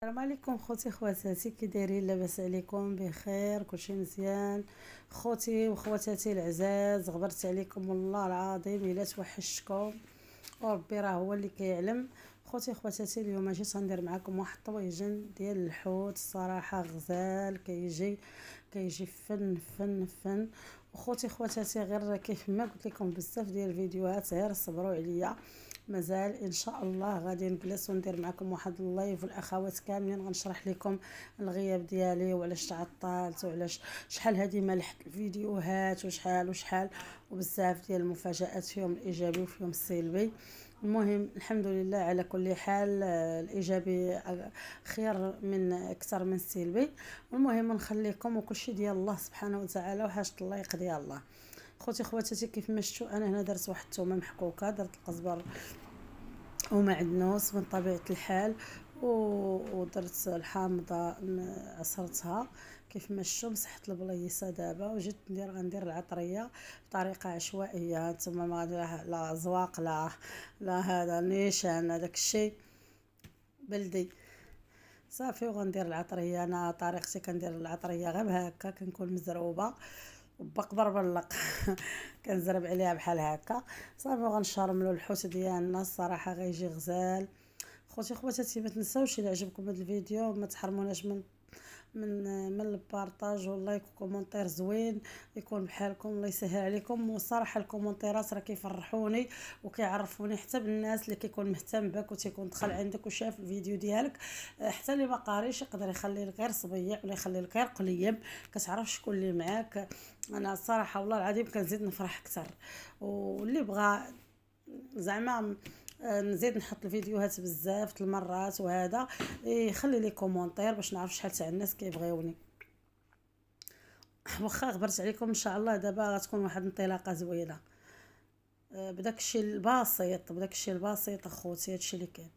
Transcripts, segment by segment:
السلام عليكم خوتي خواتاتي، كي دايرين؟ لاباس عليكم؟ بخير؟ كلشي مزيان؟ خوتي وخواتاتي العزاز، غبرت عليكم والله العظيم الا توحشتكم، وربي راه هو اللي كيعلم. خوتي خواتاتي، اليوم جيت غندير معكم واحد الطويجن ديال الحوت، الصراحه غزال كيجي فن فن فن. وخوتي خواتاتي، غير كيف ما قلت لكم بزاف ديال الفيديوهات، غير صبروا عليا، مازال ان شاء الله غادي نجلس وندير معكم واحد اللايف، والاخوات كاملين غنشرح لكم الغياب ديالي وعلاش تعطلت وعلاش شحال هذه ما لحقت الفيديوهات وشحال وبزاف ديال المفاجات، فيهم الايجابي وفيهم السلبي. المهم الحمد لله على كل حال، الايجابي خير من اكثر من السلبي. المهم نخليكم، وكل شيء ديال الله سبحانه وتعالى، وحاجه الله يقضيها الله. خوتي خواتاتي، كيف ما شفتوا انا هنا درت واحد الثومه محكوكه، درت القزبر ومعدنوس من طبيعة الحال، ودرت الحامضة عصرتها كيف ما شفتوا. مسحت البليصه دابا، وجيت غندير العطريه بطريقه عشوائيه. نتوما ما لا زواق، لا هذا نيشان، هذاك الشيء بلدي صافي. وغندير العطريه، انا طريقتي كندير العطريه غير هكا، كنكون مزروبه وبقبر بلق كنزرب عليها بحال هكا صافي. وغنشرملو الحوت ديالنا، الصراحه غيجي غزال. خوتي خواتاتي، ما تنساوش الى عجبكم هذا الفيديو ما تحرموناش من البارطاج واللايك وكومونتير زوين يكون بحالكم، الله يسهل عليكم. والصراحه الكومونتيرات راه كيفرحوني وكيعرفوني حتى بالناس اللي كيكون مهتم بك وتيكون دخل عندك وشاف الفيديو ديالك، حتى اللي ما قاريش يقدر يخلي لك غير صبيع ولا يخلي لك غير قليم، كتعرف شكون اللي معاك. انا الصراحه والله العظيم كنزيد نفرح اكثر، واللي بغى زعما نزيد نحط الفيديوهات بزاف المرات وهذا، يخلي لي كومونتير باش نعرف شحال تاع الناس كيبغيوني. واخا غبرت عليكم، ان شاء الله دابا غتكون واحد انطلاقه زوينه، بداك الشيء البسيط اخوتي، هادشي اللي كاين.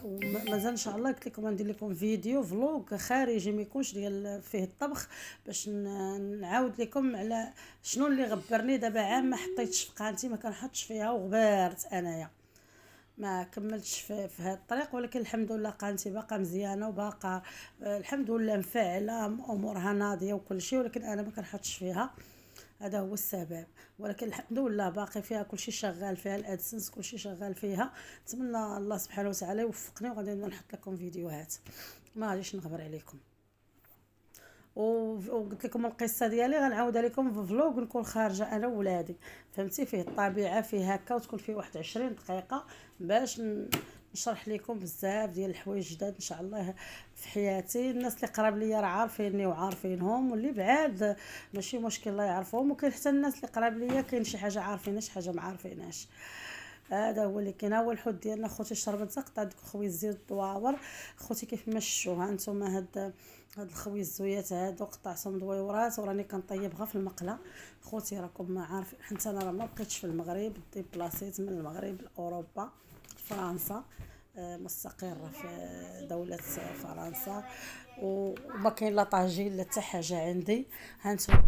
ومازال ان شاء الله قلت لكم ندير لكم فيديو فلوق خارجي، ما يكونش ديال فيه الطبخ، باش نعاود لكم على شنو اللي غبرني. دابا عام ما حطيتش فقانتي، ما كنحطش فيها، وغبرت انايا ما كملتش في هذا الطريق، ولكن الحمد لله قانتي باقا مزيانه وباقا الحمد لله مفعله، امورها ناضيه وكل شيء، ولكن انا ما كنحطش فيها، هذا هو السبب. ولكن الحمد لله باقي فيها كل شيء شغال فيها، الادسنس كل شيء شغال فيها. نتمنى الله سبحانه وتعالى يوفقني وغادي نحط لكم فيديوهات، ما غاديش نغبر عليكم. وقلت لكم القصه ديالي غنعاودها لكم في فلوق، نكون خارجه انا وولادي، فهمتي، فيه الطبيعه فيه هكا، وتكون فيه واحد 20 دقيقه باش نشرح لكم بزاف ديال الحوايج جداد ان شاء الله في حياتي. الناس اللي قراب ليا راه عارفيني وعارفينهم، واللي بعاد ماشي مشكل الله يعرفهم، وكاين حتى الناس اللي قراب ليا كاين شي حاجه عارفينها شي حاجه ما عارفينهاش. هذا هو اللي كاين. هو الحوت ديالنا خوتي شربت زقط، هذوك خويا الزيت الدواور خوتي كيف ما شفتوا. ها نتوما هاد الخوي الزويات هادو قطعتهم دويورات، وراني كنطيبها في المقله. خوتي راكم عارفين، حيت انا راه ما بقيتش في المغرب، ديبلاسيت من المغرب لاوروبا فرنسا، مستقره في دوله فرنسا، وما كاين لا طاجين لا حتى حاجه عندي. ها نتوما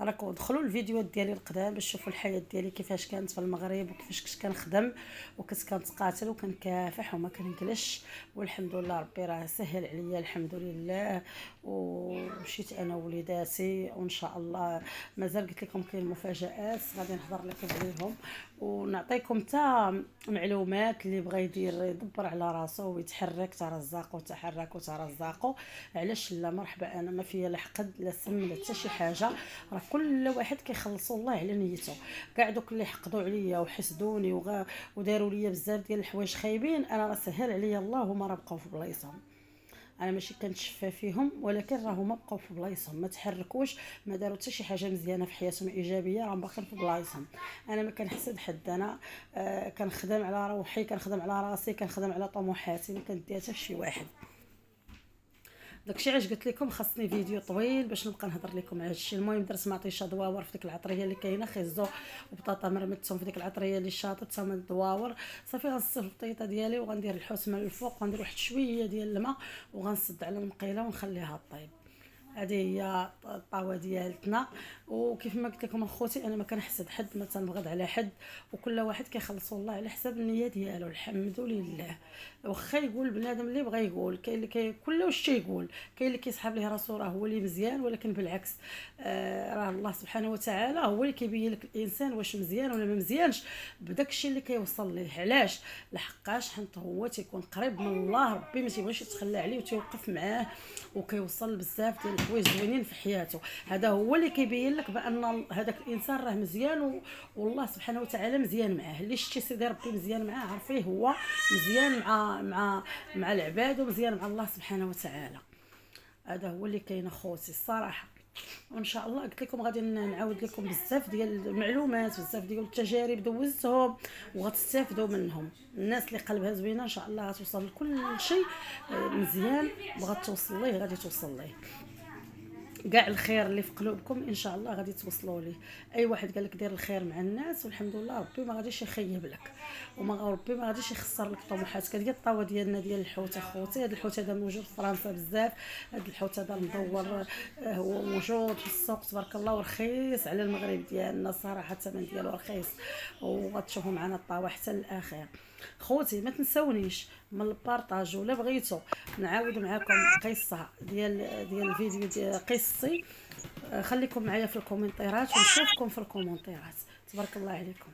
راكم دخلوا الفيديوهات ديالي القدام باش تشوفوا الحياه ديالي كيفاش كانت في المغرب، وكيفاش كنت كنخدم وكنت كنتقاتل وكنكافح وما كنجلش، والحمد لله ربي راه سهل عليا الحمد لله. ومشيت انا ووليداتي، وان شاء الله مازال قلت لكم كاين مفاجات غادي نحضر لكم عليهم، ونعطيكم حتى معلومات اللي بغى يدبر على راسو ويتحرك ترزاقو ترزاقو. علاش لا؟ مرحبا، انا ما فيا لا حقد لا سم لا حتى شي حاجه، راه كل واحد كيخلصوا الله على نيته. كاع دوك اللي حقدوا عليا وحسدوني وداروا ليا بزاف ديال الحوايج خايبين، انا راه سهل عليا الله، هما راه بقاو في بلايصهم، انا ماشي كنتشفى فيهم، ولكن راه هما بقاو في بلايصهم، ما تحركوش، ما داروا حتى شي حاجه مزيانه في حياتهم ايجابيه، راهم باقيين في بلايصهم. انا ما كنحسد حد، انا كنخدم على روحي، كنخدم على راسي، كنخدم على طموحاتي، ما كنديها حتى شي واحد. داكشي علاش قلت لكم خاصني فيديو طويل باش نبقى نهضر لكم على هادشي. المهم درت مطيشه دواور في ديك العطريه اللي كاينه، خيزو وبطاطا مرمتهم في ديك العطريه اللي شاطت تما الدواور. صافي غنصف البطيطه ديالي وغندير الحوت من الفوق، وغندير واحد شويه ديال الماء، وغنصد على المقيله ونخليها طيب. هذه هي الطاوه ديالتنا. وكيف ما قلت لكم اخوتي، انا ما كنحسد حد، ما تنبغض على حد، وكل واحد كيخلصوا الله على حساب النيه ديالو. الحمد لله. واخا يقول بنادم اللي بغى يقول، كاين اللي كل واش تيقول، كاين اللي كيسحب ليه راسو راه هو اللي مزيان، ولكن بالعكس راه الله سبحانه وتعالى هو اللي كيبين لك الانسان واش مزيان ولا ما مزيانش بداك الشيء اللي كيوصل ليه. علاش؟ لحقاش حنت هو تيكون قريب من الله، ربي ما تيبغيش يتخلى عليه وتيوقف معاه، وكيوصل بزاف ديال الحوايج زوينين في حياته. هذا هو اللي كيبين لك بان هذاك الانسان راه مزيان والله سبحانه وتعالى مزيان معاه. اللي شتي سيدي ربي مزيان معاه، عرفيه هو مزيان مع العباد، ومزيان مع الله سبحانه وتعالى. هذا هو اللي كاين اخوتي الصراحه. وان شاء الله قلت لكم غادي نعاود لكم بزاف ديال المعلومات، بزاف ديال التجارب دوزتهم وغتستافدوا منهم. الناس اللي قلبها زوينه ان شاء الله غتوصل لكل شيء مزيان بغات توصل ليه غادي توصل ليه. كاع الخير اللي في قلوبكم ان شاء الله غادي توصلوا ليه. اي واحد قال لك دير الخير مع الناس والحمد لله ربي ما غاديش يخيب لك، ربي ما غاديش يخسر لك طموحاتك. هذه الطاوه ديالنا ديال الحوت اخوتي. هذا الحوت هذا موجود في فرنسا بزاف. هذا الحوت هذا مدور هو موجود في السوق تبارك الله، ورخيص على المغرب ديالنا صراحه. الثمن ديالو رخيص، وغتشوفوا معنا الطاوه حتى الاخير. خوتي ما تنسونيش من البارطاج، ولا بغيتو نعاود معكم قصه ديال الفيديو ديال قصتي، خليكم معايا في الكومنتيرات ونشوفكم في الكومنتيرات. تبارك الله عليكم.